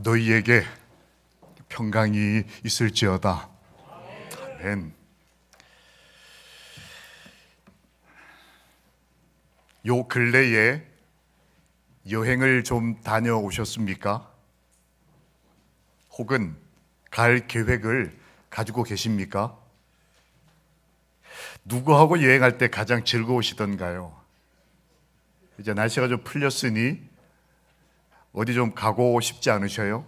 너희에게 평강이 있을지어다. 아멘. 요 근래에 여행을 좀 다녀오셨습니까? 혹은 갈 계획을 가지고 계십니까? 누구하고 여행할 때 가장 즐거우시던가요? 이제 날씨가 좀 풀렸으니 어디 좀 가고 싶지 않으셔요?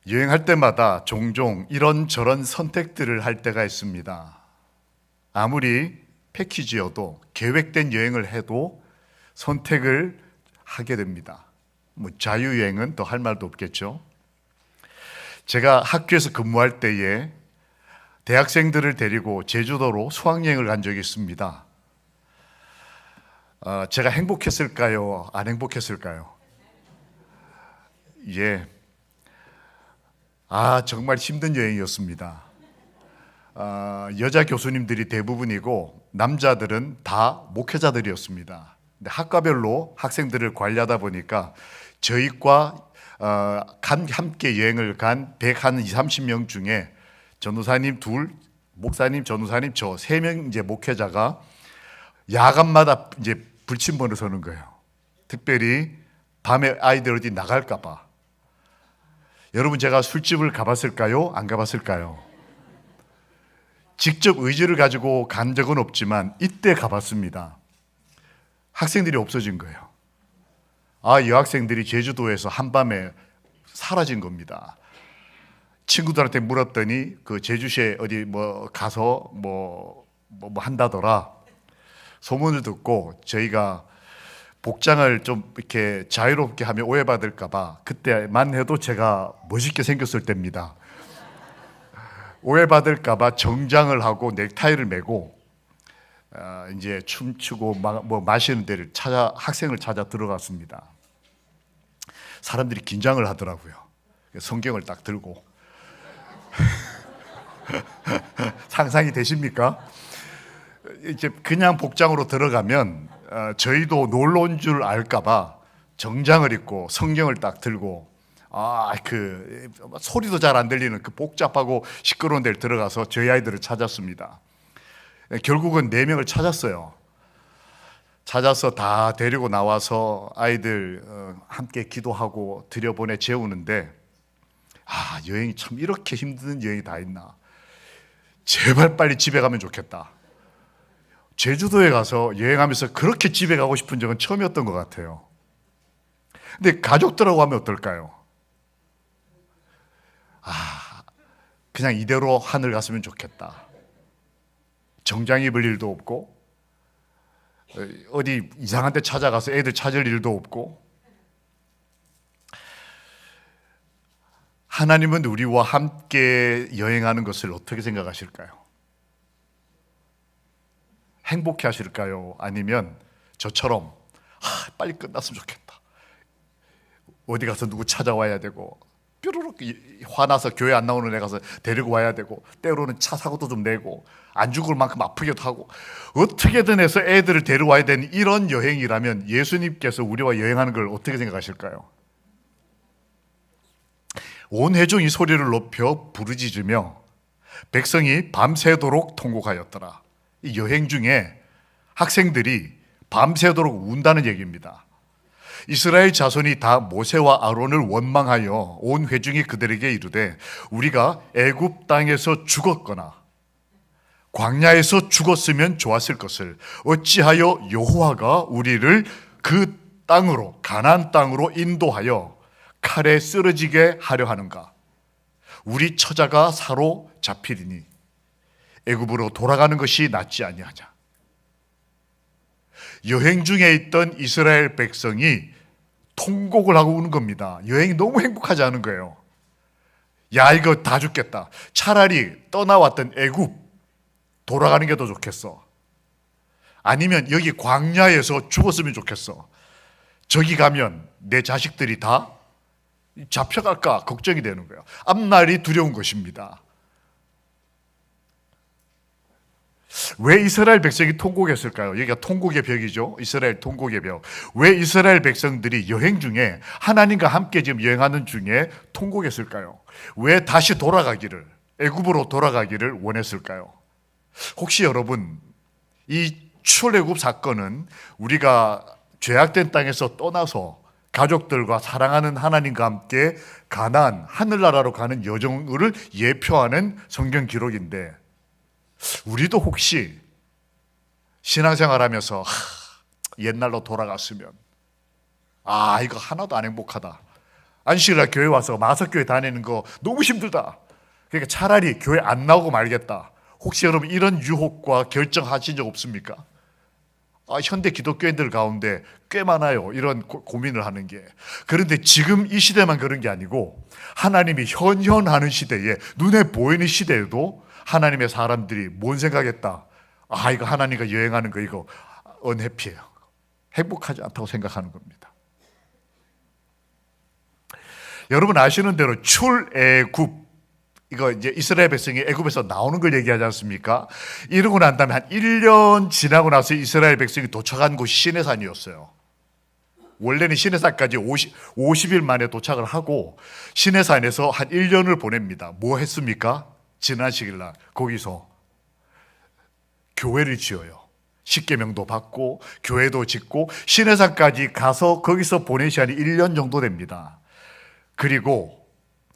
여행할 때마다 종종 이런저런 선택들을 할 때가 있습니다. 아무리 패키지여도 계획된 여행을 해도 선택을 하게 됩니다. 자유여행은 더 할 말도 없겠죠. 제가 학교에서 근무할 때에 대학생들을 데리고 제주도로 수학여행을 간 적이 있습니다. 제가 행복했을까요? 안 행복했을까요? 예. 정말 힘든 여행이었습니다. 여자 교수님들이 대부분이고 남자들은 다 목회자들이었습니다. 근데 학과별로 학생들을 관리하다 보니까 저희과 함께 여행을 간 120-30명 중에 전도사님 둘, 목사님, 전도사님 저 3명 이제 목회자가 야간마다 이제 불침번을 서는 거예요. 특별히 밤에 아이들 어디 나갈까 봐. 여러분, 제가 술집을 가봤을까요? 안 가봤을까요? 직접 의지를 가지고 간 적은 없지만 이때 가봤습니다. 학생들이 없어진 거예요. 여학생들이 제주도에서 한밤에 사라진 겁니다. 친구들한테 물었더니 그 제주시에 어디 가서 한다더라. 소문을 듣고 저희가 복장을 좀 이렇게 자유롭게 하면 오해받을까봐, 그때만 해도 제가 멋있게 생겼을 때입니다. 오해받을까봐 정장을 하고 넥타이를 메고 이제 춤추고 마시는 데를 학생을 찾아 들어갔습니다. 사람들이 긴장을 하더라고요. 성경을 딱 들고. 상상이 되십니까? 이제 그냥 복장으로 들어가면 저희도 놀러 온 줄 알까봐 정장을 입고 성경을 딱 들고 소리도 잘 안 들리는 그 복잡하고 시끄러운 데를 들어가서 저희 아이들을 찾았습니다. 결국은 4명을 찾았어요. 찾아서 다 데리고 나와서 아이들 함께 기도하고 들여보내 재우는데 여행이 참 이렇게 힘든 여행이 다 있나. 제발 빨리 집에 가면 좋겠다. 제주도에 가서 여행하면서 그렇게 집에 가고 싶은 적은 처음이었던 것 같아요. 근데 가족들하고 하면 어떨까요? 그냥 이대로 하늘 갔으면 좋겠다. 정장 입을 일도 없고 어디 이상한 데 찾아가서 애들 찾을 일도 없고. 하나님은 우리와 함께 여행하는 것을 어떻게 생각하실까요? 행복해 하실까요? 아니면 저처럼 빨리 끝났으면 좋겠다. 어디 가서 누구 찾아와야 되고 뾰로록 화나서 교회 안 나오는 애 가서 데리고 와야 되고 때로는 차 사고도 좀 내고 안 죽을 만큼 아프기도 하고 어떻게든 해서 애들을 데려와야 되는 이런 여행이라면 예수님께서 우리와 여행하는 걸 어떻게 생각하실까요? 온 회중이 소리를 높여 부르짖으며 백성이 밤새도록 통곡하였더라. 이 여행 중에 학생들이 밤새도록 운다는 얘기입니다. 이스라엘 자손이 다 모세와 아론을 원망하여 온 회중이 그들에게 이르되 우리가 애굽 땅에서 죽었거나 광야에서 죽었으면 좋았을 것을 어찌하여 여호와가 우리를 그 땅으로 가나안 땅으로 인도하여 칼에 쓰러지게 하려 하는가. 우리 처자가 사로 잡히리니 애굽으로 돌아가는 것이 낫지 아니하냐. 여행 중에 있던 이스라엘 백성이 통곡을 하고 우는 겁니다. 여행이 너무 행복하지 않은 거예요. 이거 다 죽겠다. 차라리 떠나왔던 애굽 돌아가는 게 더 좋겠어. 아니면 여기 광야에서 죽었으면 좋겠어. 저기 가면 내 자식들이 다 잡혀갈까 걱정이 되는 거예요. 앞날이 두려운 것입니다. 왜 이스라엘 백성이 통곡했을까요? 여기가 통곡의 벽이죠. 이스라엘 통곡의 벽. 왜 이스라엘 백성들이 여행 중에 하나님과 함께 지금 여행하는 중에 통곡했을까요? 왜 다시 돌아가기를, 애굽으로 돌아가기를 원했을까요? 혹시 여러분, 이 출애굽 사건은 우리가 죄악된 땅에서 떠나서 가족들과 사랑하는 하나님과 함께 가나안 하늘나라로 가는 여정을 예표하는 성경 기록인데, 우리도 혹시 신앙생활하면서 옛날로 돌아갔으면, 이거 하나도 안 행복하다, 안식일날 교회 와서 마석교회 다니는 거 너무 힘들다, 그러니까 차라리 교회 안 나오고 말겠다, 혹시 여러분 이런 유혹과 결정하신 적 없습니까? 현대 기독교인들 가운데 꽤 많아요, 이런 고민을 하는 게. 그런데 지금 이 시대만 그런 게 아니고 하나님이 현현하는 시대에, 눈에 보이는 시대에도 하나님의 사람들이 뭔 생각했다? 이거 하나님과 여행하는 거 이거 언해피해요, 행복하지 않다고 생각하는 겁니다. 여러분 아시는 대로 출애굽, 이거 이제 이스라엘 백성이 애굽에서 나오는 걸 얘기하지 않습니까? 이러고 난 다음에 한 1년 지나고 나서 이스라엘 백성이 도착한 곳이 시내산이었어요. 원래는 시내산까지 50일 만에 도착을 하고 시내산에서 한 1년을 보냅니다. 뭐 했습니까? 지나시길날 거기서 교회를 지어요. 십계명도 받고 교회도 짓고 시내산까지 가서 거기서 보낸 시간이 1년 정도 됩니다. 그리고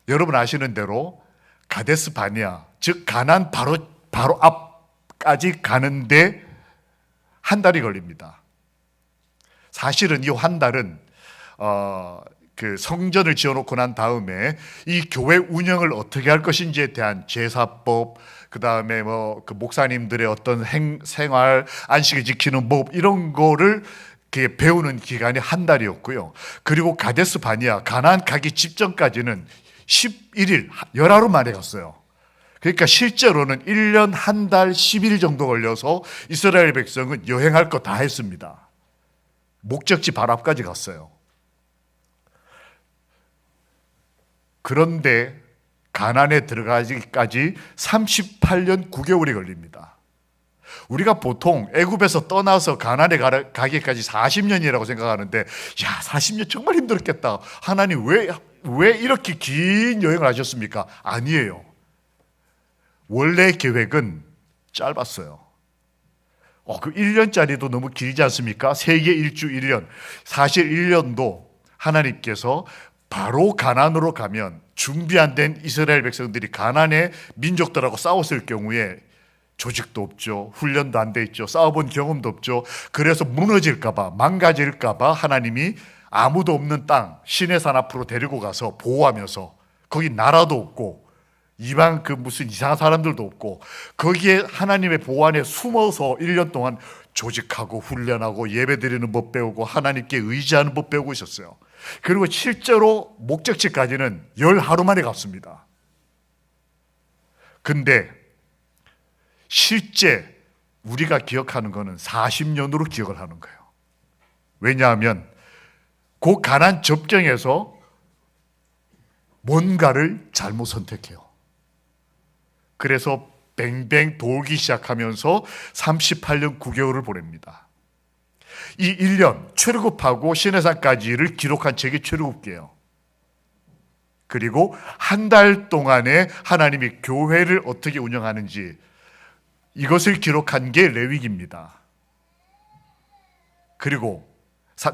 여러분 아시는 대로 가데스 바니아, 즉 가나안 바로 앞까지 가는데 한 달이 걸립니다. 사실은 이 한 달은 그 성전을 지어놓고 난 다음에 이 교회 운영을 어떻게 할 것인지에 대한 제사법, 그 다음에 그 목사님들의 어떤 생활, 안식을 지키는 법, 이런 거를 배우는 기간이 한 달이었고요. 그리고 가데스 바니아, 가나안 가기 직전까지는 11일, 열하루 만에 갔어요. 그러니까 실제로는 1년 한 달 10일 정도 걸려서 이스라엘 백성은 여행할 거 다 했습니다. 목적지 바로 앞까지 갔어요. 그런데 가나안에 들어가기까지 38년 9개월이 걸립니다. 우리가 보통 애굽에서 떠나서 가나안에 가기까지 40년이라고 생각하는데, 40년 정말 힘들었겠다, 하나님 왜 이렇게 긴 여행을 하셨습니까? 아니에요. 원래 계획은 짧았어요. 그 1년짜리도 너무 길지 않습니까? 세계 일주 1년. 사실 1년도 하나님께서 바로 가나안으로 가면 준비 안 된 이스라엘 백성들이 가나안의 민족들하고 싸웠을 경우에 조직도 없죠, 훈련도 안 돼 있죠, 싸워본 경험도 없죠. 그래서 무너질까 봐, 망가질까 봐 하나님이 아무도 없는 땅 시내산 앞으로 데리고 가서 보호하면서, 거기 나라도 없고 이방 무슨 이상한 사람들도 없고, 거기에 하나님의 보호 안에 숨어서 1년 동안 조직하고 훈련하고 예배드리는 법 배우고 하나님께 의지하는 법 배우고 있었어요. 그리고 실제로 목적지까지는 10하루 만에 갔습니다. 근데 실제 우리가 기억하는 거는 40년으로 기억을 하는 거예요. 왜냐하면 그 가나안 접경에서 뭔가를 잘못 선택해요. 그래서 뱅뱅 돌기 시작하면서 38년 9개월을 보냅니다. 이 1년 출애굽하고 시내산까지를 기록한 책이 출애굽기예요. 그리고 한 달 동안에 하나님이 교회를 어떻게 운영하는지, 이것을 기록한 게 레위기입니다. 그리고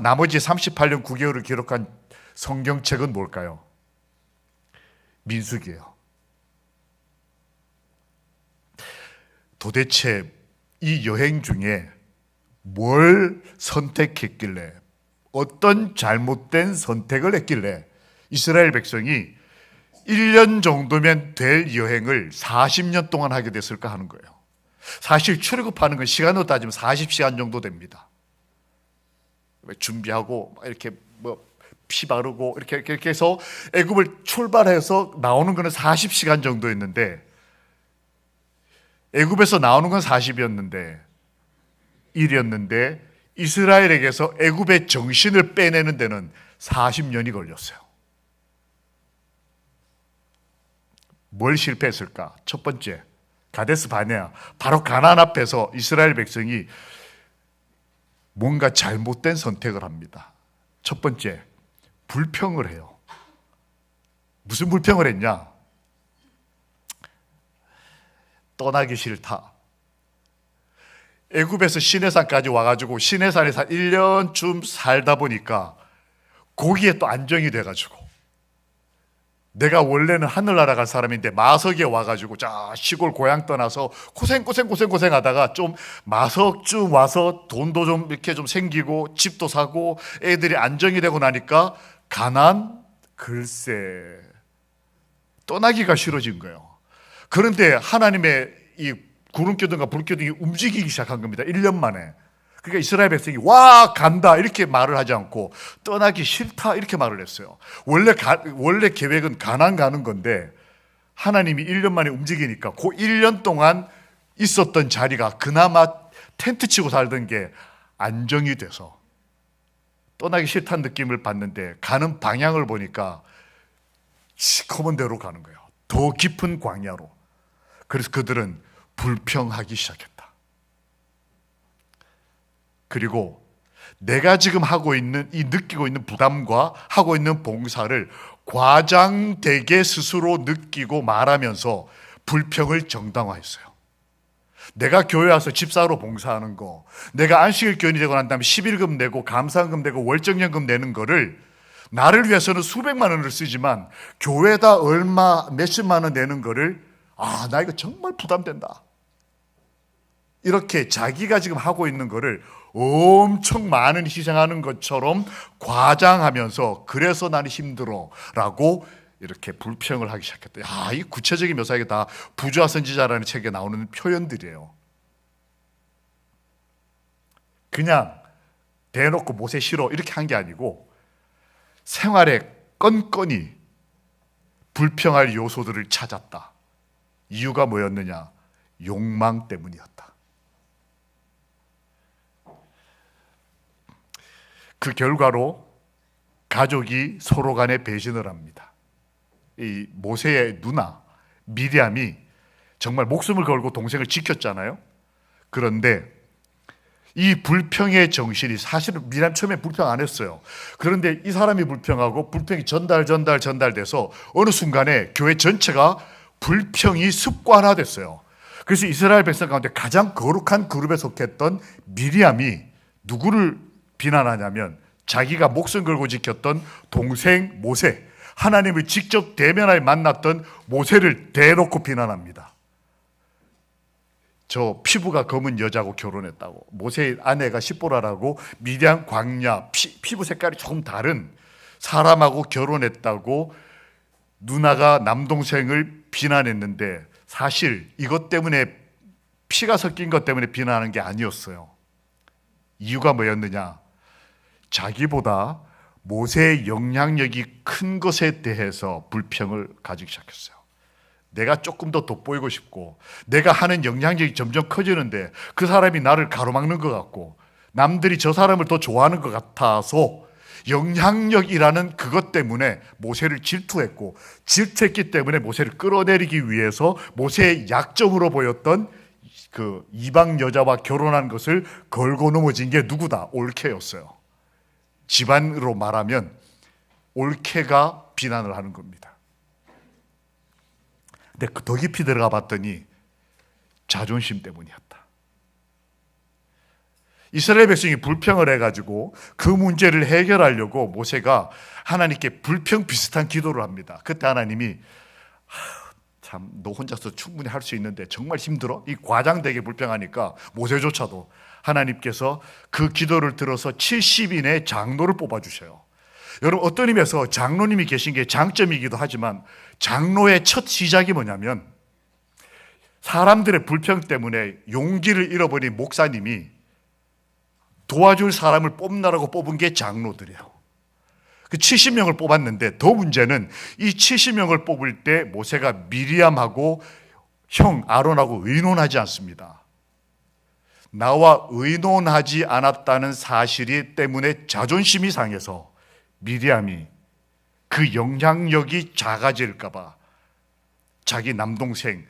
나머지 38년 9개월을 기록한 성경책은 뭘까요? 민수기예요. 도대체 이 여행 중에 뭘 선택했길래, 어떤 잘못된 선택을 했길래 이스라엘 백성이 1년 정도면 될 여행을 40년 동안 하게 됐을까 하는 거예요. 사실 출애굽하는 건 시간으로 따지면 40시간 정도 됩니다. 준비하고 이렇게 피 바르고 이렇게 해서 애굽을 출발해서 나오는 거는 40시간 정도였는데, 애굽에서 나오는 건 40이었는데 일이었는데 이스라엘에게서 애굽의 정신을 빼내는 데는 40년이 걸렸어요. 뭘 실패했을까? 첫 번째, 가데스 바네아, 바로 가나안 앞에서 이스라엘 백성이 뭔가 잘못된 선택을 합니다. 첫 번째, 불평을 해요. 무슨 불평을 했냐? 떠나기 싫다. 애굽에서 시내산까지 와가지고 시내산에서 1년쯤 살다 보니까 거기에 또 안정이 돼가지고, 내가 원래는 하늘나라 갈 사람인데 마석에 와가지고 자 시골 고향 떠나서 고생 하다가 좀 마석쯤 와서 돈도 좀 이렇게 좀 생기고 집도 사고 애들이 안정이 되고 나니까 가나안, 글쎄 떠나기가 싫어진 거예요. 그런데 하나님의 이 구름기둥과 불기둥이 움직이기 시작한 겁니다. 1년 만에. 그러니까 이스라엘 백성이 와 간다 이렇게 말을 하지 않고 떠나기 싫다 이렇게 말을 했어요. 원래 계획은 가나안 가는 건데 하나님이 1년 만에 움직이니까 그 1년 동안 있었던 자리가 그나마 텐트 치고 살던 게 안정이 돼서 떠나기 싫다는 느낌을 받는데 가는 방향을 보니까 시커먼 데로 가는 거예요. 더 깊은 광야로. 그래서 그들은 불평하기 시작했다. 그리고 내가 지금 하고 있는 이 느끼고 있는 부담과 하고 있는 봉사를 과장되게 스스로 느끼고 말하면서 불평을 정당화했어요. 내가 교회 와서 집사로 봉사하는 거, 내가 안식일 교인이 되고 난 다음에 11금 내고 감사금 내고 월정연금 내는 거를 나를 위해서는 수백만 원을 쓰지만 교회에다 얼마 몇십만 원 내는 거를 나 이거 정말 부담된다. 이렇게 자기가 지금 하고 있는 거를 엄청 많은 희생하는 것처럼 과장하면서 그래서 나는 힘들어 라고 이렇게 불평을 하기 시작했다. 이 구체적인 묘사가 다 부조와 선지자라는 책에 나오는 표현들이에요. 그냥 대놓고 모세 싫어 이렇게 한 게 아니고 생활에 건건이 불평할 요소들을 찾았다. 이유가 뭐였느냐? 욕망 때문이었다. 그 결과로 가족이 서로 간에 배신을 합니다. 이 모세의 누나 미리암이 정말 목숨을 걸고 동생을 지켰잖아요. 그런데 이 불평의 정신이 사실은 미리암 처음에 불평 안 했어요. 그런데 이 사람이 불평하고 불평이 전달돼서 어느 순간에 교회 전체가 불평이 습관화됐어요. 그래서 이스라엘 백성 가운데 가장 거룩한 그룹에 속했던 미리암이 누구를 비난하냐면 자기가 목숨 걸고 지켰던 동생 모세, 하나님을 직접 대면하여 만났던 모세를 대놓고 비난합니다. 저 피부가 검은 여자하고 결혼했다고, 모세의 아내가 시보라라고 미디안 광야 피부 색깔이 조금 다른 사람하고 결혼했다고 누나가 남동생을 비난했는데 사실 이것 때문에 피가 섞인 것 때문에 비난하는 게 아니었어요. 이유가 뭐였느냐? 자기보다 모세의 영향력이 큰 것에 대해서 불평을 가지기 시작했어요. 내가 조금 더 돋보이고 싶고 내가 하는 영향력이 점점 커지는데 그 사람이 나를 가로막는 것 같고 남들이 저 사람을 더 좋아하는 것 같아서 영향력이라는 그것 때문에 모세를 질투했기 때문에 모세를 끌어내리기 위해서 모세의 약점으로 보였던 그 이방 여자와 결혼한 것을 걸고 넘어진 게 누구다? 올케였어요. 집안으로 말하면 올케가 비난을 하는 겁니다. 근데 더 깊이 들어가 봤더니 자존심 때문이었다. 이스라엘 백성이 불평을 해가지고 그 문제를 해결하려고 모세가 하나님께 불평 비슷한 기도를 합니다. 그때 하나님이 참 너 혼자서 충분히 할 수 있는데 정말 힘들어? 이 과장되게 불평하니까 모세조차도 하나님께서 그 기도를 들어서 70인의 장로를 뽑아주셔요. 여러분 어떤 의미에서 장로님이 계신 게 장점이기도 하지만 장로의 첫 시작이 뭐냐면 사람들의 불평 때문에 용기를 잃어버린 목사님이 도와줄 사람을 뽑느라고 뽑은 게 장로들이에요. 그 70명을 뽑았는데 더 문제는 이 70명을 뽑을 때 모세가 미리암하고 형 아론하고 의논하지 않습니다. 나와 의논하지 않았다는 사실이 때문에 자존심이 상해서 미리암이 그 영향력이 작아질까 봐 자기 남동생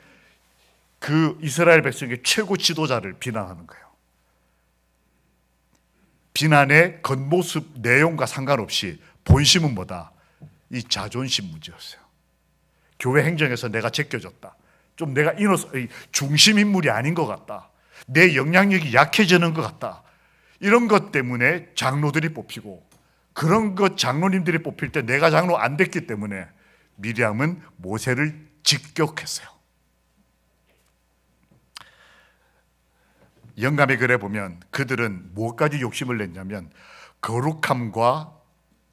그 이스라엘 백성의 최고 지도자를 비난하는 거예요. 비난의 겉모습 내용과 상관없이 본심은 뭐다? 이 자존심 문제였어요. 교회 행정에서 내가 제껴졌다. 좀 내가 중심 인물이 아닌 것 같다. 내 영향력이 약해지는 것 같다. 이런 것 때문에 장로들이 뽑히고, 그런 것 장로님들이 뽑힐 때 내가 장로 안 됐기 때문에 미리암은 모세를 직격했어요. 영감의 글에 보면 그들은 뭐까지 욕심을 냈냐면 거룩함과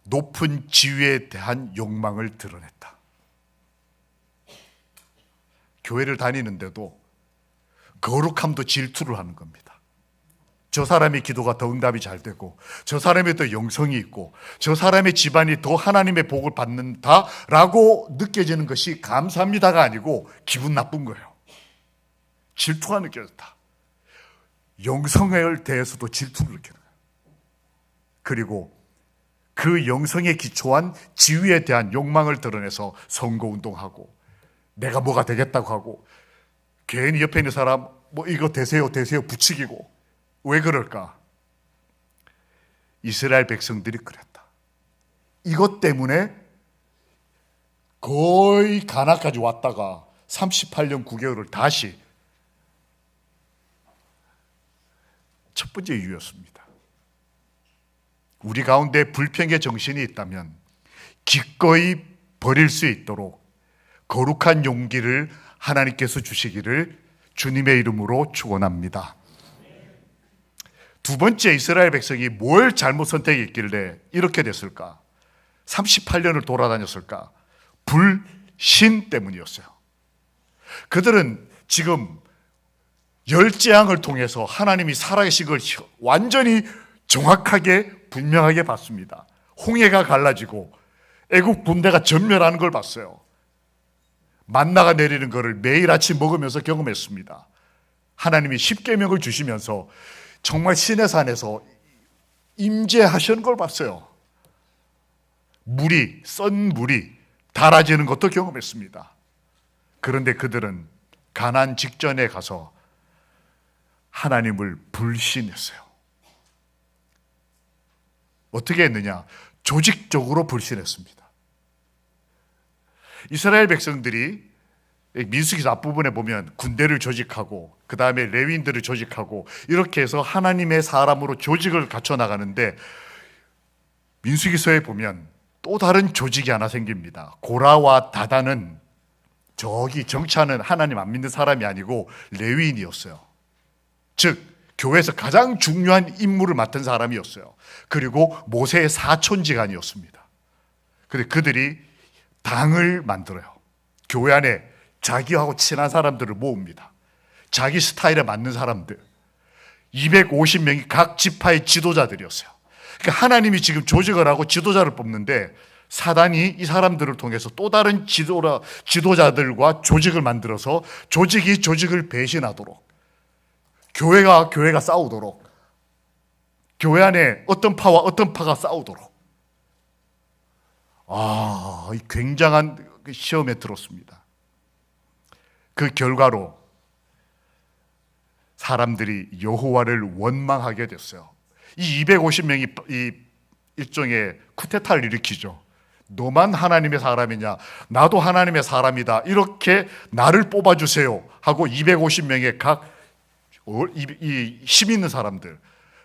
높은 지위에 대한 욕망을 드러냈다. 교회를 다니는데도 거룩함도 질투를 하는 겁니다. 저 사람의 기도가 더 응답이 잘 되고, 저 사람이 더 영성이 있고, 저 사람의 집안이 더 하나님의 복을 받는다라고 느껴지는 것이 감사합니다가 아니고 기분 나쁜 거예요. 질투가 느껴졌다. 영성에 대해서도 질투를 느끼는 거예요. 그리고 그 영성에 기초한 지위에 대한 욕망을 드러내서 선거운동하고, 내가 뭐가 되겠다고 하고, 괜히 옆에 있는 사람 뭐 이거 되세요 부추기고. 왜 그럴까? 이스라엘 백성들이 그랬다. 이것 때문에 거의 가나까지 왔다가 38년 9개월을 다시, 첫 번째 이유였습니다. 우리 가운데 불평의 정신이 있다면 기꺼이 버릴 수 있도록 거룩한 용기를 하나님께서 주시기를 주님의 이름으로 축원합니다. 두 번째, 이스라엘 백성이 뭘 잘못 선택했길래 이렇게 됐을까? 38년을 돌아다녔을까? 불신 때문이었어요. 그들은 지금 열재앙을 통해서 하나님이 살아계신 걸 완전히 정확하게 분명하게 봤습니다. 홍해가 갈라지고 애국 군대가 전멸하는 걸 봤어요. 만나가 내리는 것을 매일 아침 먹으면서 경험했습니다. 하나님이 십계명을 주시면서 정말 시내산에서 임재하시는 걸 봤어요. 썬 물이 달아지는 것도 경험했습니다. 그런데 그들은 가나안 직전에 가서 하나님을 불신했어요. 어떻게 했느냐? 조직적으로 불신했습니다. 이스라엘 백성들이 민수기 앞부분에 보면 군대를 조직하고, 그 다음에 레위인들을 조직하고, 이렇게 해서 하나님의 사람으로 조직을 갖춰 나가는데, 민수기서에 보면 또 다른 조직이 하나 생깁니다. 고라와 다단은 저기 정치하는 하나님 안 믿는 사람이 아니고 레위인이었어요. 즉 교회에서 가장 중요한 임무를 맡은 사람이었어요. 그리고 모세의 사촌지간이었습니다. 그런데 그들이 당을 만들어요. 교회 안에 자기하고 친한 사람들을 모읍니다. 자기 스타일에 맞는 사람들, 250명이 각 지파의 지도자들이었어요. 그러니까 하나님이 지금 조직을 하고 지도자를 뽑는데, 사단이 이 사람들을 통해서 또 다른 지도자들과 조직을 만들어서 조직이 조직을 배신하도록, 교회가 싸우도록, 교회 안에 어떤 파와 어떤 파가 싸우도록, 굉장한 시험에 들었습니다. 그 결과로 사람들이 여호와를 원망하게 됐어요. 이 250명이 이 일종의 쿠데타를 일으키죠. 너만 하나님의 사람이냐? 나도 하나님의 사람이다. 이렇게 나를 뽑아주세요 하고 250명의 각 힘 있는 사람들,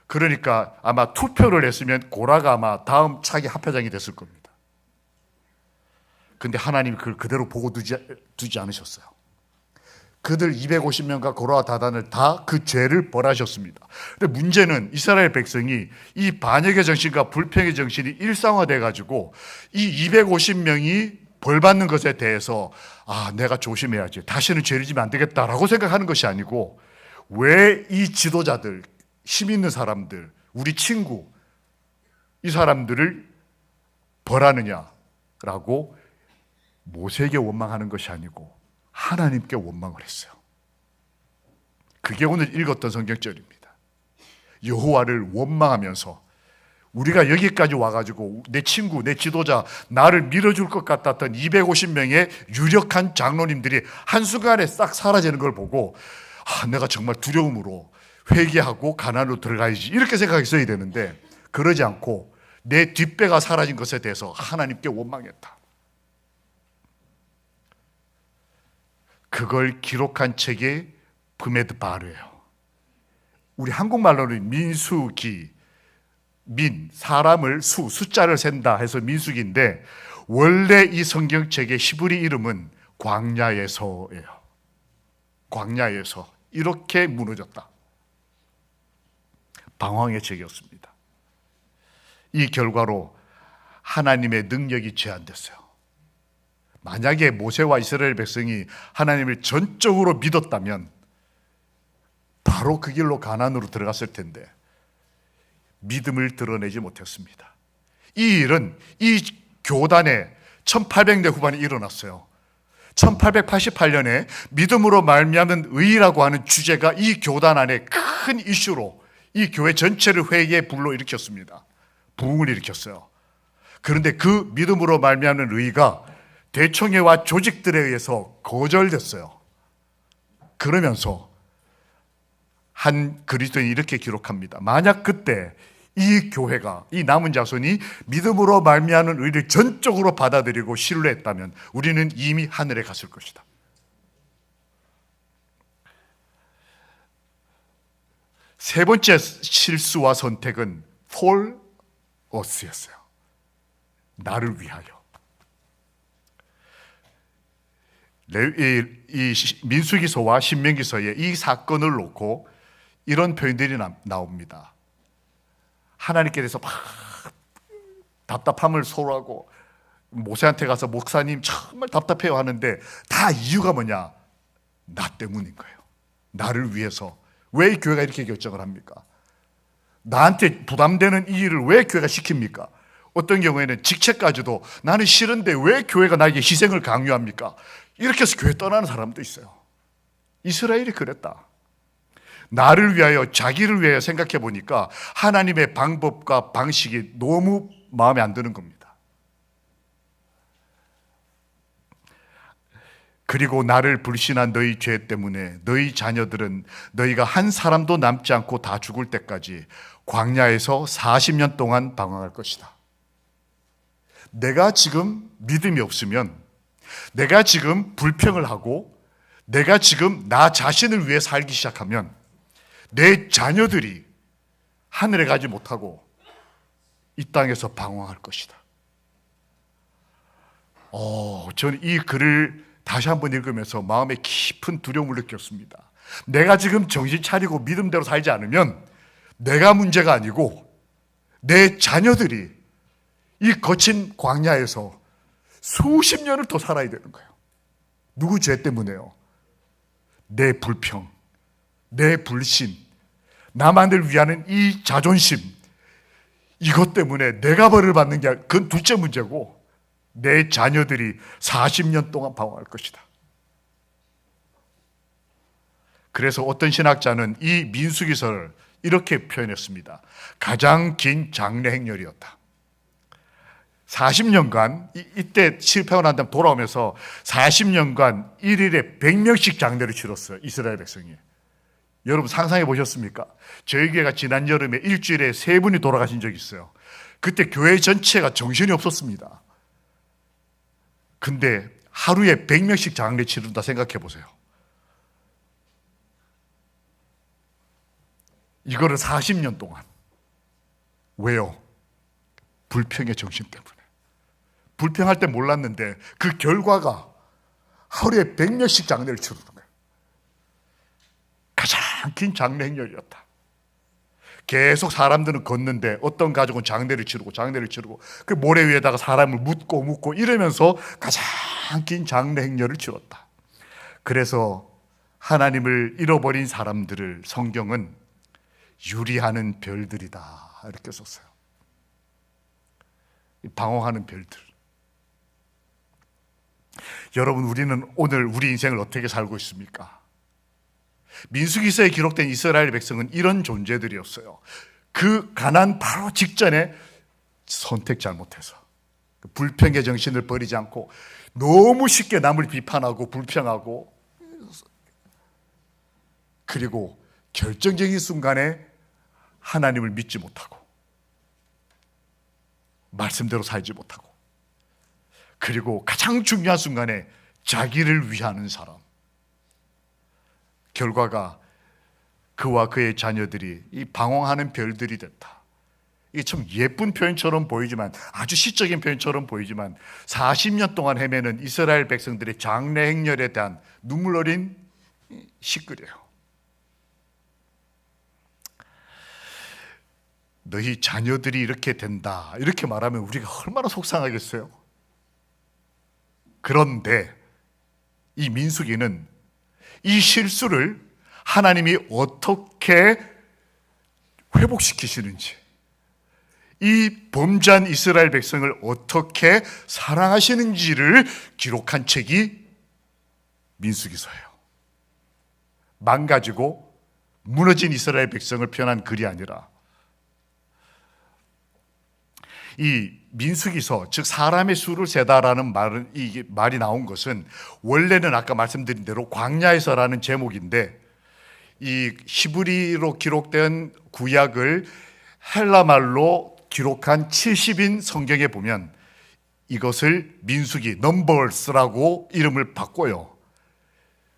그러니까 아마 투표를 했으면 고라가 아마 다음 차기 합회장이 됐을 겁니다. 근데 하나님이 그걸 그대로 보고 두지 않으셨어요. 그들 250명과 고라와 다단을 다 그 죄를 벌하셨습니다. 근데 문제는 이스라엘 백성이 이 반역의 정신과 불평의 정신이 일상화돼 가지고 이 250명이 벌 받는 것에 대해서 내가 조심해야지, 다시는 죄를 지면 안 되겠다라고 생각하는 것이 아니고, 왜 이 지도자들, 힘 있는 사람들, 우리 친구, 이 사람들을 벌하느냐라고 모세에게 원망하는 것이 아니고 하나님께 원망을 했어요. 그게 오늘 읽었던 성경절입니다. 여호와를 원망하면서 우리가 여기까지 와가지고 내 친구, 내 지도자, 나를 밀어줄 것 같았던 250명의 유력한 장로님들이 한순간에 싹 사라지는 걸 보고 내가 정말 두려움으로 회개하고 가난으로 들어가야지 이렇게 생각했어야 되는데 그러지 않고 내 뒷배가 사라진 것에 대해서 하나님께 원망했다. 그걸 기록한 책이 브메드바르예요. 우리 한국말로는 민수기, 사람을 숫자를 센다 해서 민수기인데 원래 이 성경책의 히브리 이름은 광야에서예요. 광야에서 이렇게 무너졌다. 방황의 책이었습니다. 이 결과로 하나님의 능력이 제한됐어요. 만약에 모세와 이스라엘 백성이 하나님을 전적으로 믿었다면 바로 그 길로 가나안으로 들어갔을 텐데 믿음을 드러내지 못했습니다. 이 일은 이 교단에 1800년 후반에 일어났어요. 1888년에 믿음으로 말미암은 의라고 하는 주제가 이 교단 안에 큰 이슈로 이 교회 전체를 회의에 불러일으켰습니다. 부흥을 일으켰어요. 그런데 그 믿음으로 말미암는 의가 대총회와 조직들에 의해서 거절됐어요. 그러면서 한 그리스도인이 이렇게 기록합니다. 만약 그때 이 교회가, 이 남은 자손이 믿음으로 말미암는 의를 전적으로 받아들이고 신뢰했다면 우리는 이미 하늘에 갔을 것이다. 세 번째 실수와 선택은 for us였어요. 나를 위하여. 이 민수기서와 신명기서에 이 사건을 놓고 이런 표현들이 나옵니다. 하나님께 대해서 막 답답함을 토로하고 모세한테 가서 목사님 정말 답답해요 하는데 다 이유가 뭐냐? 나 때문인 거예요. 나를 위해서. 왜 이 교회가 이렇게 결정을 합니까? 나한테 부담되는 이 일을 왜 교회가 시킵니까? 어떤 경우에는 직책까지도 나는 싫은데 왜 교회가 나에게 희생을 강요합니까? 이렇게 해서 교회 떠나는 사람도 있어요. 이스라엘이 그랬다. 나를 위하여, 자기를 위하여 생각해 보니까 하나님의 방법과 방식이 너무 마음에 안 드는 겁니다. 그리고 나를 불신한 너희 죄 때문에 너희 자녀들은 너희가 한 사람도 남지 않고 다 죽을 때까지 광야에서 40년 동안 방황할 것이다. 내가 지금 믿음이 없으면, 내가 지금 불평을 하고, 내가 지금 나 자신을 위해 살기 시작하면 내 자녀들이 하늘에 가지 못하고 이 땅에서 방황할 것이다. 저는 이 글을 다시 한번 읽으면서 마음에 깊은 두려움을 느꼈습니다. 내가 지금 정신 차리고 믿음대로 살지 않으면 내가 문제가 아니고 내 자녀들이 이 거친 광야에서 수십 년을 더 살아야 되는 거예요. 누구 죄 때문에요? 내 불평, 내 불신, 나만을 위하는 이 자존심, 이것 때문에 내가 벌을 받는 게 그건 둘째 문제고 내 자녀들이 40년 동안 방황할 것이다. 그래서 어떤 신학자는 이 민수기서를 이렇게 표현했습니다. 가장 긴 장례 행렬이었다. 40년간 이때 실패하고 난 다음 돌아오면서 40년간 1일에 100명씩 장례를 치렀어요. 이스라엘 백성이. 여러분 상상해 보셨습니까? 저희 교회가 지난 여름에 일주일에 3분이 돌아가신 적이 있어요. 그때 교회 전체가 정신이 없었습니다. 근데 하루에 100명씩 장례 치른다 생각해 보세요. 이거를 40년 동안. 왜요? 불평의 정신 때문에. 불평할 때 몰랐는데 그 결과가 하루에 100명씩 장례를 치르는 거예요. 가장 긴 장례 행렬이었다. 계속 사람들은 걷는데 어떤 가족은 장례를 치르고 그 모래 위에다가 사람을 묻고 이러면서 가장 긴 장례 행렬을 치렀다. 그래서 하나님을 잃어버린 사람들을 성경은 유리하는 별들이다 이렇게 썼어요. 방황하는 별들. 여러분, 우리는 오늘 우리 인생을 어떻게 살고 있습니까? 민수기서에 기록된 이스라엘 백성은 이런 존재들이었어요. 그 가난 바로 직전에 선택 잘못해서 불평의 정신을 버리지 않고 너무 쉽게 남을 비판하고 불평하고, 그리고 결정적인 순간에 하나님을 믿지 못하고 말씀대로 살지 못하고, 그리고 가장 중요한 순간에 자기를 위하는 사람, 결과가 그와 그의 자녀들이 이 방황하는 별들이 됐다. 이게 참 예쁜 표현처럼 보이지만, 아주 시적인 표현처럼 보이지만 40년 동안 헤매는 이스라엘 백성들의 장래 행렬에 대한 눈물 어린 시글이에요. 너희 자녀들이 이렇게 된다, 이렇게 말하면 우리가 얼마나 속상하겠어요. 그런데 이 민수기는 이 실수를 하나님이 어떻게 회복시키시는지, 이 범죄한 이스라엘 백성을 어떻게 사랑하시는지를 기록한 책이 민수기서예요. 망가지고 무너진 이스라엘 백성을 표현한 글이 아니라, 이 민수기서, 즉 사람의 수를 세다라는 말은, 이 말이 나온 것은 원래는 아까 말씀드린 대로 광야에서라는 제목인데, 이 히브리로 기록된 구약을 헬라말로 기록한 70인 성경에 보면 이것을 민수기, 넘버스라고 이름을 바꿔요.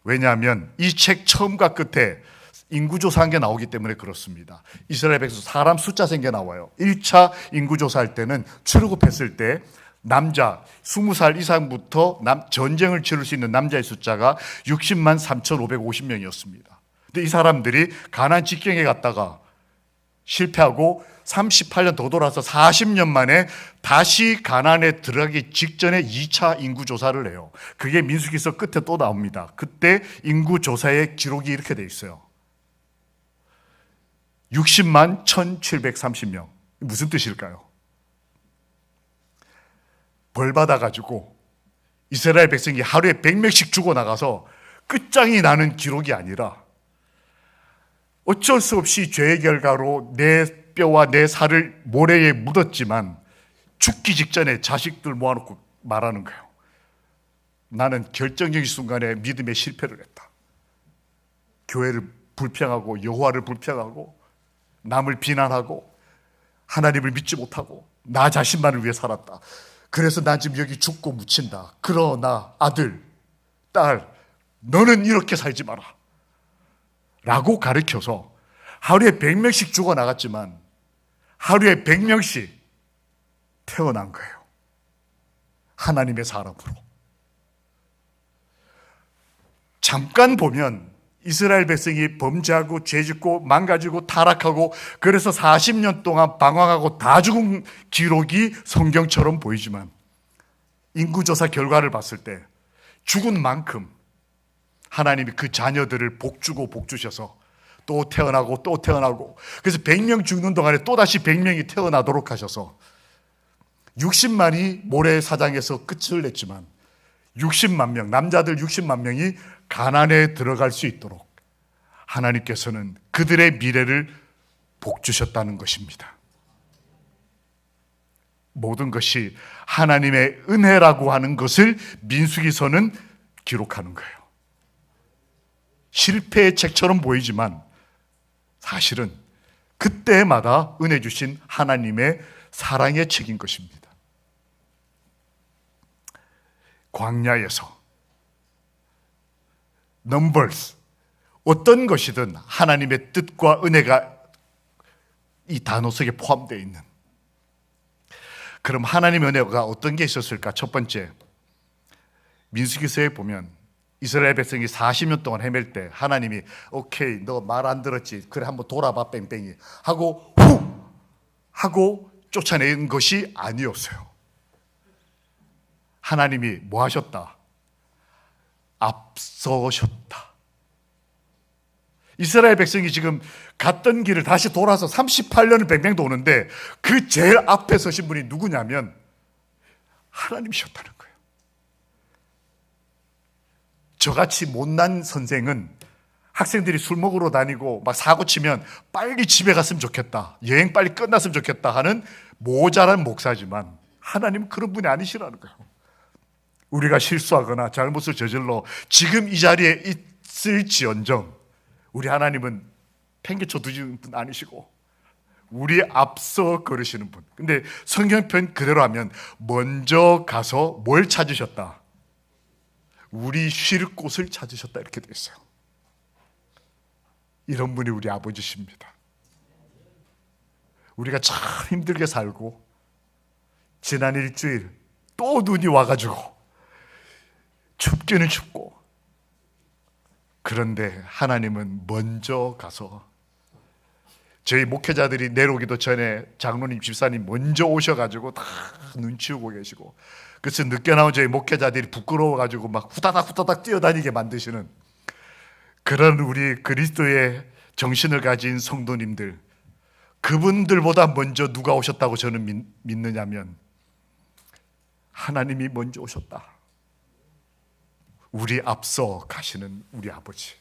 왜냐하면 이 책 처음과 끝에 인구조사한 게 나오기 때문에 그렇습니다. 이스라엘 백성 사람 숫자 센 게 나와요. 1차 인구조사할 때는 출애굽했을 때 남자 20살 이상부터 전쟁을 치를 수 있는 남자의 숫자가 60만 3,550명이었습니다. 근데 이 사람들이 가나안 직경에 갔다가 실패하고 38년 더 돌아서 40년 만에 다시 가나안에 들어가기 직전에 2차 인구조사를 해요. 그게 민수기서 끝에 또 나옵니다. 그때 인구조사의 기록이 이렇게 돼 있어요. 60만 1,730명. 무슨 뜻일까요? 벌 받아가지고 이스라엘 백성이 하루에 100명씩 죽어나가서 끝장이 나는 기록이 아니라, 어쩔 수 없이 죄의 결과로 내 뼈와 내 살을 모래에 묻었지만 죽기 직전에 자식들 모아놓고 말하는 거예요. 나는 결정적인 순간에 믿음의 실패를 했다. 교회를 불평하고 여호와를 불평하고 남을 비난하고 하나님을 믿지 못하고 나 자신만을 위해 살았다. 그래서 난 지금 여기 죽고 묻힌다. 그러나 아들, 딸, 너는 이렇게 살지 마라 라고 가르쳐서 하루에 100명씩 죽어나갔지만 하루에 100명씩 태어난 거예요. 하나님의 사람으로. 잠깐 보면 이스라엘 백성이 범죄하고 죄짓고 망가지고 타락하고 그래서 40년 동안 방황하고 다 죽은 기록이 성경처럼 보이지만, 인구조사 결과를 봤을 때 죽은 만큼 하나님이 그 자녀들을 복주고 복주셔서 또 태어나고 또 태어나고, 그래서 100명 죽는 동안에 또다시 100명이 태어나도록 하셔서 60만이 모래사장에서 끝을 냈지만 60만 명, 남자들 60만 명이 가나안에 들어갈 수 있도록 하나님께서는 그들의 미래를 복주셨다는 것입니다. 모든 것이 하나님의 은혜라고 하는 것을 민수기서는 기록하는 거예요. 실패의 책처럼 보이지만 사실은 그때마다 은혜 주신 하나님의 사랑의 책인 것입니다. 광야에서, 넘버스, 어떤 것이든 하나님의 뜻과 은혜가 이 단어 속에 포함되어 있는, 그럼 하나님의 은혜가 어떤 게 있었을까? 첫 번째, 민수기서에 보면 이스라엘 백성이 40년 동안 헤맬 때 하나님이 오케이, 너 말 안 들었지? 그래 한번 돌아봐 뺑뺑이 하고 후! 하고 쫓아낸 것이 아니었어요. 하나님이 뭐 하셨다? 앞서셨다. 이스라엘 백성이 지금 갔던 길을 다시 돌아서 38년을 뱅뱅 도는데 그 제일 앞에 서신 분이 누구냐면 하나님이셨다는 거예요. 저같이 못난 선생은 학생들이 술 먹으러 다니고 막 사고 치면 빨리 집에 갔으면 좋겠다, 여행 빨리 끝났으면 좋겠다 하는 모자란 목사지만 하나님은 그런 분이 아니시라는 거예요. 우리가 실수하거나 잘못을 저질러 지금 이 자리에 있을지언정 우리 하나님은 팽개쳐 두시는 분 아니시고 우리 앞서 걸으시는 분. 근데 성경편 그대로 하면 먼저 가서 뭘 찾으셨다? 우리 쉴 곳을 찾으셨다 이렇게 되어 있어요. 이런 분이 우리 아버지십니다. 우리가 참 힘들게 살고 지난 일주일 또 눈이 와가지고 춥기는 춥고, 그런데 하나님은 먼저 가서 저희 목회자들이 내려오기도 전에 장로님, 집사님 먼저 오셔가지고 다 눈치우고 계시고, 그래서 늦게 나온 저희 목회자들이 부끄러워가지고 막 후다닥 뛰어다니게 만드시는 그런 우리 그리스도의 정신을 가진 성도님들, 그분들보다 먼저 누가 오셨다고 저는 믿느냐면 하나님이 먼저 오셨다. 우리 앞서 가시는 우리 아버지.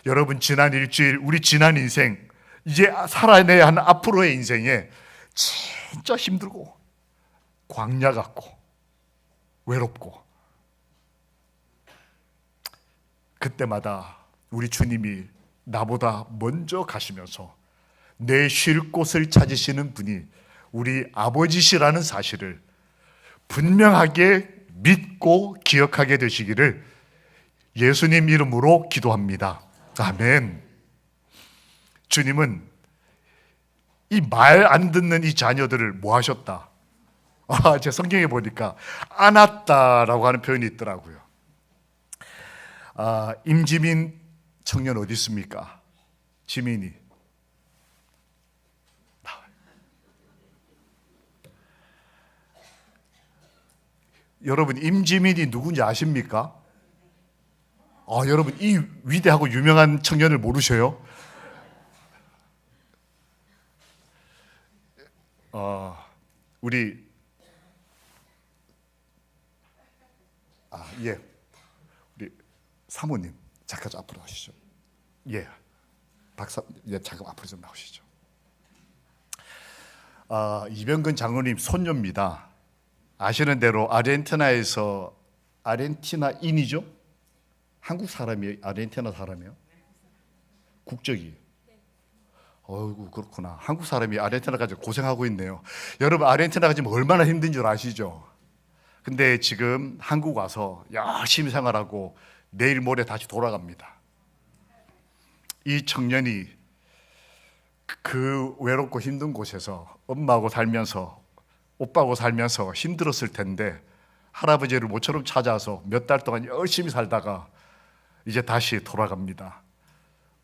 여러분, 지난 일주일, 우리 지난 인생, 이제 살아내야 하는 앞으로의 인생에 진짜 힘들고 광야 같고 외롭고, 그때마다 우리 주님이 나보다 먼저 가시면서 내 쉴 곳을 찾으시는 분이 우리 아버지시라는 사실을 분명하게 믿고 기억하게 되시기를 예수님 이름으로 기도합니다. 아멘. 주님은 이 말 안 듣는 이 자녀들을 뭐 하셨다? 제 성경에 보니까 안았다라고 하는 표현이 있더라고요. 임지민 청년 어디 있습니까? 지민이. 여러분, 임지민이 누군지 아십니까? 여러분, 이 위대하고 유명한 청년을 모르셔요? 우리 우리 사모님 잠깐 좀 앞으로 가시죠. 박사, 잠깐 앞으로 좀 나오시죠. 이병근 장로님 손녀입니다. 아시는 대로 아르헨티나에서, 아르헨티나인이죠? 한국 사람이에요? 아르헨티나 사람이에요? 국적이? 어이구, 그렇구나. 한국 사람이 아르헨티나 가지고 고생하고 있네요. 여러분, 아르헨티나가 지금 얼마나 힘든 줄 아시죠? 근데 지금 한국 와서 열심히 생활하고 내일 모레 다시 돌아갑니다. 이 청년이 그 외롭고 힘든 곳에서 엄마하고 살면서, 오빠하고 살면서 힘들었을 텐데 할아버지를 모처럼 찾아서 몇 달 동안 열심히 살다가 이제 다시 돌아갑니다.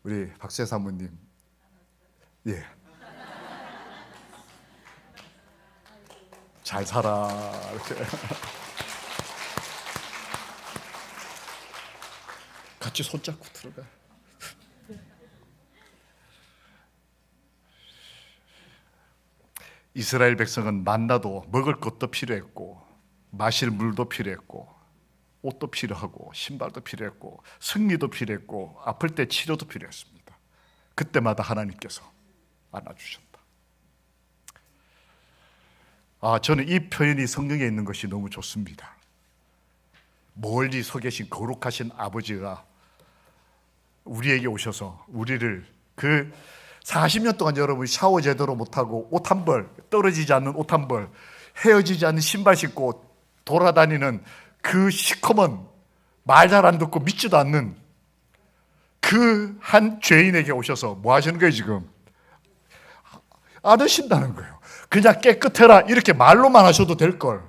우리 박세 사모님, 잘 살아 이렇게 같이 손잡고 들어가. 이스라엘 백성은 만나도 먹을 것도 필요했고 마실 물도 필요했고 옷도 필요하고 신발도 필요했고 승리도 필요했고 아플 때 치료도 필요했습니다. 그때마다 하나님께서 안아주셨다. 저는 이 표현이 성경에 있는 것이 너무 좋습니다. 멀리 서 계신 거룩하신 아버지가 우리에게 오셔서 우리를, 그 40년 동안 여러분 샤워 제대로 못하고 옷 한 벌, 떨어지지 않는 옷 한 벌, 헤어지지 않는 신발 신고 돌아다니는 그 시커먼, 말 잘 안 듣고 믿지도 않는 그 한 죄인에게 오셔서 뭐 하시는 거예요 지금? 안으신다는 거예요. 그냥 깨끗해라 이렇게 말로만 하셔도 될걸.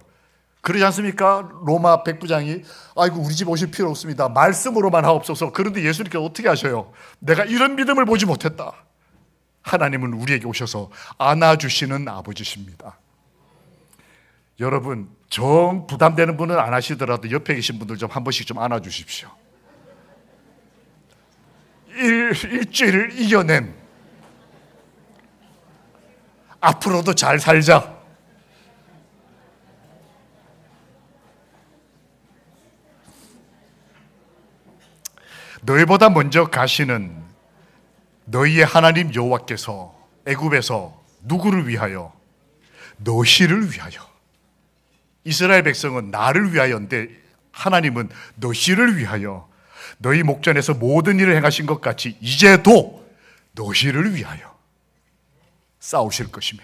그러지 않습니까? 로마 백부장이 아이고 우리 집 오실 필요 없습니다, 말씀으로만 하옵소서. 그런데 예수님께서 어떻게 하셔요? 내가 이런 믿음을 보지 못했다. 하나님은 우리에게 오셔서 안아주시는 아버지십니다. 여러분, 정 부담되는 분은 안 하시더라도 옆에 계신 분들 좀 한 번씩 좀 안아주십시오. 일주일을 이겨낸, 앞으로도 잘 살자. 너희보다 먼저 가시는 너희의 하나님 여호와께서 애굽에서 누구를 위하여? 너희를 위하여. 이스라엘 백성은 나를 위하여인데 하나님은 너희를 위하여 너희 목전에서 모든 일을 행하신 것 같이 이제도 너희를 위하여 싸우실 것이며,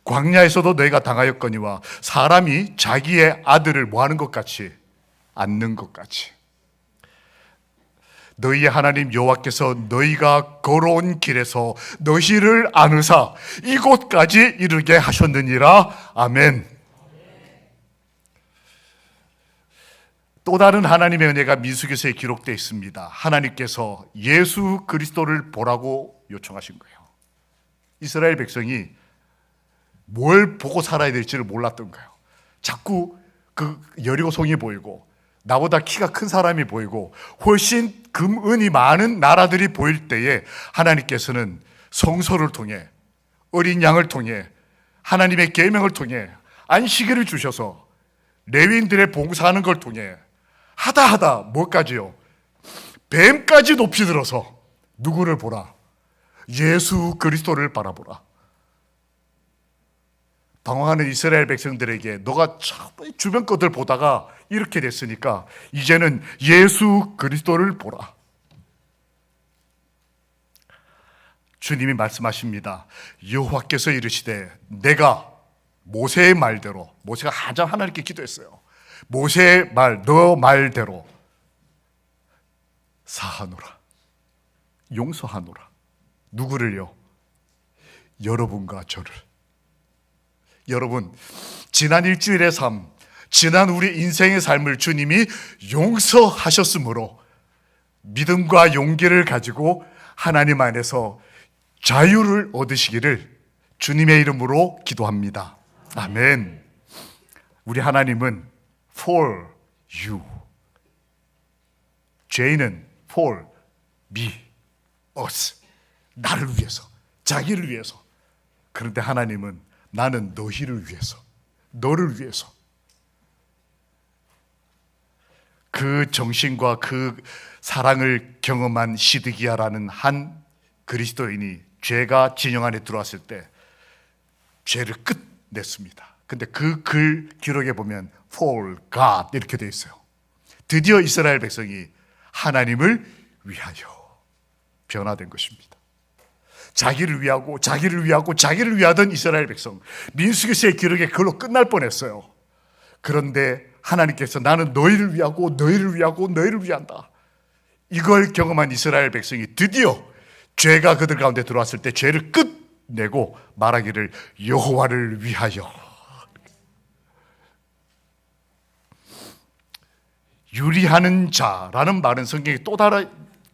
광야에서도 너희가 당하였거니와 사람이 자기의 아들을 뭐하는 것 같이 안는 것 같이 너희의 하나님 여호와께서 너희가 걸어온 길에서 너희를 안으사 이곳까지 이르게 하셨느니라. 아멘. 또 다른 하나님의 은혜가 민수기서에 기록되어 있습니다. 하나님께서 예수 그리스도를 보라고 요청하신 거예요. 이스라엘 백성이 뭘 보고 살아야 될지를 몰랐던 거예요. 자꾸 그 여리고성이 보이고 나보다 키가 큰 사람이 보이고 훨씬 금은이 많은 나라들이 보일 때에 하나님께서는 성소를 통해, 어린 양을 통해, 하나님의 계명을 통해 안식일을 주셔서 레위인들의 봉사하는 걸 통해 하다 뭐까지요? 뱀까지 높이 들어서 누구를 보라? 예수 그리스도를 바라보라. 방황하는 이스라엘 백성들에게 너가 주변 것들 보다가 이렇게 됐으니까 이제는 예수 그리스도를 보라. 주님이 말씀하십니다. 여호와께서 이르시되 내가 모세의 말대로, 모세가 가장 하나님께 기도했어요. 모세의 말, 너 말대로 사하노라, 용서하노라. 누구를요? 여러분과 저를. 여러분, 지난 일주일의 삶, 지난 우리 인생의 삶을 주님이 용서하셨으므로 믿음과 용기를 가지고 하나님 안에서 자유를 얻으시기를 주님의 이름으로 기도합니다. 아멘. 우리 하나님은 for you, 죄인은 for me, us, 나를 위해서, 자기를 위해서. 그런데 하나님은 나는 너희를 위해서, 너를 위해서. 그 정신과 그 사랑을 경험한 시드기야라는 한 그리스도인이 죄가 진영 안에 들어왔을 때 죄를 끝냈습니다. 근데 그 글 기록에 보면 for God 이렇게 되어 있어요. 드디어 이스라엘 백성이 하나님을 위하여 변화된 것입니다. 자기를 위하고 자기를 위하고 자기를 위하던 이스라엘 백성, 민수기서의 기록에 그걸로 끝날 뻔했어요. 그런데 하나님께서 나는 너희를 위하고 너희를 위하고 너희를 위한다, 이걸 경험한 이스라엘 백성이 드디어 죄가 그들 가운데 들어왔을 때 죄를 끝내고 말하기를 여호와를 위하여. 유리하는 자라는 말은 성경에 또 다른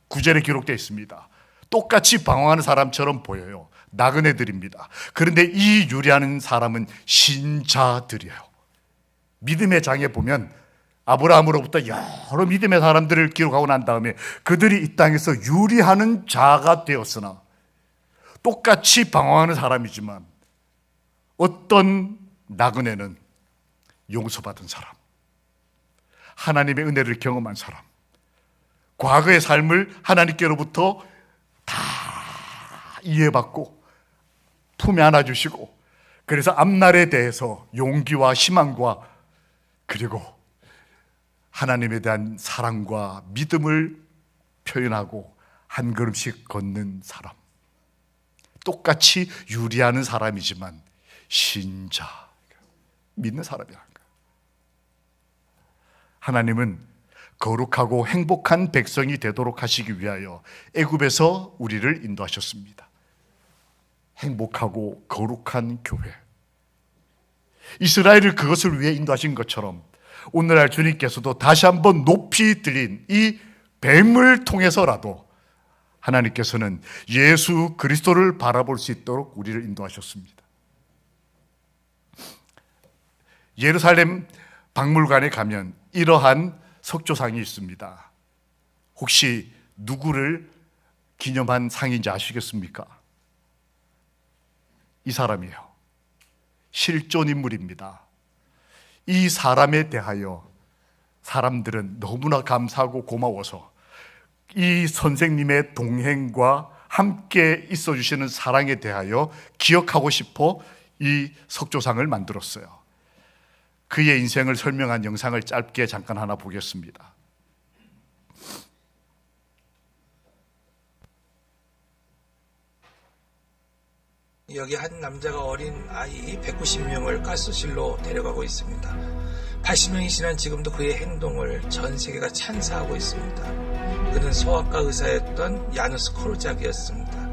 구절에 기록되어 있습니다. 똑같이 방황하는 사람처럼 보여요. 나그네들입니다. 그런데 이 유리하는 사람은 신자들이에요. 믿음의 장에 보면 아브라함으로부터 여러 믿음의 사람들을 기록하고 난 다음에 그들이 이 땅에서 유리하는 자가 되었으나 똑같이 방황하는 사람이지만 어떤 나그네는 용서받은 사람, 하나님의 은혜를 경험한 사람, 과거의 삶을 하나님께로부터 다 이해받고 품에 안아주시고, 그래서 앞날에 대해서 용기와 희망과 그리고 하나님에 대한 사랑과 믿음을 표현하고 한 걸음씩 걷는 사람, 똑같이 유리하는 사람이지만 신자, 믿는 사람이라는 거예요. 하나님은 거룩하고 행복한 백성이 되도록 하시기 위하여 애굽에서 우리를 인도하셨습니다. 행복하고 거룩한 교회, 이스라엘을 그것을 위해 인도하신 것처럼 오늘날 주님께서도 다시 한번 높이 들린 이 뱀을 통해서라도 하나님께서는 예수 그리스도를 바라볼 수 있도록 우리를 인도하셨습니다. 예루살렘 박물관에 가면 이러한 석조상이 있습니다. 혹시 누구를 기념한 상인지 아시겠습니까? 이 사람이에요. 실존 인물입니다. 이 사람에 대하여 사람들은 너무나 감사하고 고마워서 이 선생님의 동행과 함께 있어 주시는 사랑에 대하여 기억하고 싶어 이 석조상을 만들었어요. 그의 인생을 설명한 영상을 짧게 잠깐 하나 보겠습니다. 여기 한 남자가 어린 아이 190명을 가스실로 데려가고 있습니다. 80명이 지난 지금도 그의 행동을 전 세계가 찬사하고 있습니다. 그는 소아과 의사였던 야누스 코르작이었습니다.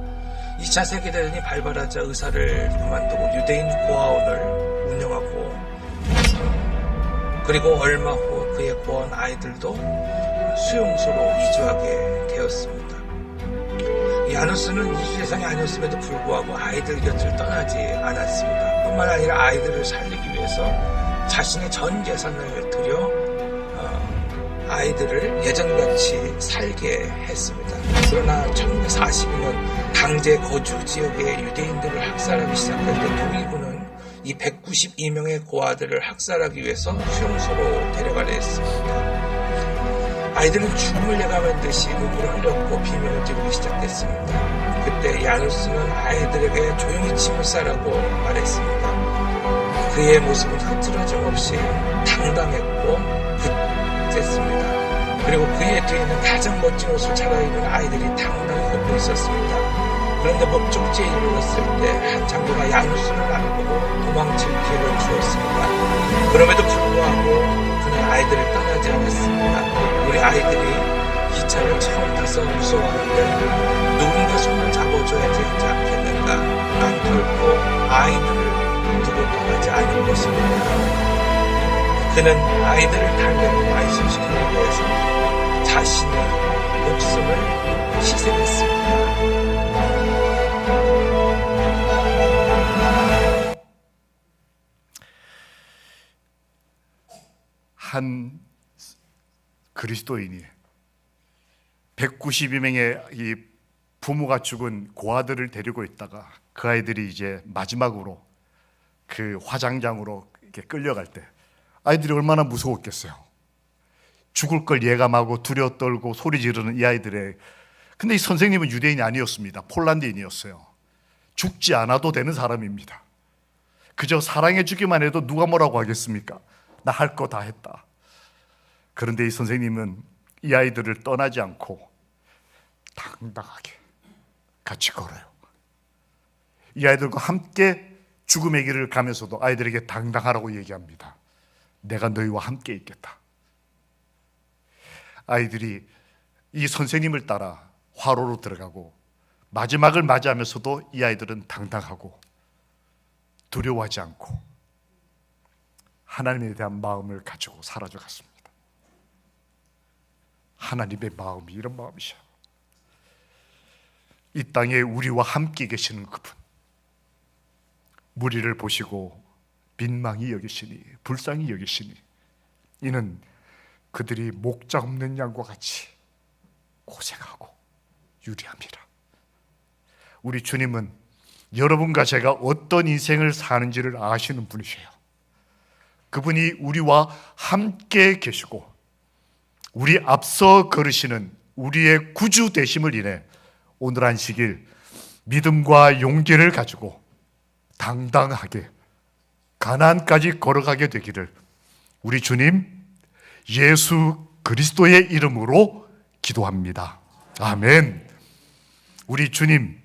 2차 세계대전이 발발하자 의사를 그만두고 유대인 고아원을 운영하고 그리고 얼마 후 그의 고아원 아이들도 수용소로 이주하게 되었습니다. 야누스는 이 세상이 아니었음에도 불구하고 아이들 곁을 떠나지 않았습니다. 뿐만 아니라 아이들을 살리기 위해서 자신의 전 재산을 들여 아이들을 예전같이 살게 했습니다. 그러나 1942년 강제 거주 지역의 유대인들을 학살하기 시작할 때 독일군은 이 192명의 고아들을 학살하기 위해서 수용소로 데려가려 했습니다. 아이들은 죽음을 예감한 듯이 눈물을 흘렸고 비명을 지르기 시작했습니다. 그때 야누스는 아이들에게 조용히 침을 싸라고 말했습니다. 그의 모습은 흐트러짐 없이 당당했고 굳셌습니다. 그리고 그의 뒤에는 가장 멋진 옷을 차려입은 아이들이 당당히 걷고 있었습니다. 그런데 목적지에 이르렀을 때 한 장교가 야누스를 알아보고 도망칠 기회를 주었습니다. 그럼에도 불구하고 그는 아이들을 떠나지 않았습니다. 우리 아이들이 이 차를 처음 타서 무서워하는데 누군가 손을 잡아줘야 되지 않겠는가. 난 결코 아이들을 두고 떠나지 않을 것입니다. 그는 아이들을 달래고 안심시키기 위해서 자신의 목숨을 희생했습니다. 한 그리스도인이 192명의 이 부모가 죽은 고아들을 데리고 있다가 그 아이들이 이제 마지막으로 그 화장장으로 이렇게 끌려갈 때 아이들이 얼마나 무서웠겠어요. 죽을 걸 예감하고 두려워 떨고 소리 지르는 이 아이들의, 근데 이 선생님은 유대인이 아니었습니다. 폴란드인이었어요. 죽지 않아도 되는 사람입니다. 그저 사랑해 주기만 해도 누가 뭐라고 하겠습니까? 나 할 거 다 했다. 그런데 이 선생님은 이 아이들을 떠나지 않고 당당하게 같이 걸어요. 이 아이들과 함께 죽음의 길을 가면서도 아이들에게 당당하라고 얘기합니다. 내가 너희와 함께 있겠다. 아이들이 이 선생님을 따라 화로로 들어가고 마지막을 맞이하면서도 이 아이들은 당당하고 두려워하지 않고 하나님에 대한 마음을 가지고 사라져 갔습니다. 하나님의 마음이 이런 마음이셔. 이 땅에 우리와 함께 계시는 그분, 무리를 보시고 민망히 여기시니 불쌍히 여기시니 이는 그들이 목자 없는 양과 같이 고생하고 유리함이라. 우리 주님은 여러분과 제가 어떤 인생을 사는지를 아시는 분이세요. 그분이 우리와 함께 계시고 우리 앞서 걸으시는 우리의 구주 되심을 인해 오늘 안식일 믿음과 용기를 가지고 당당하게 가나안까지 걸어가게 되기를 우리 주님 예수 그리스도의 이름으로 기도합니다. 아멘. 우리 주님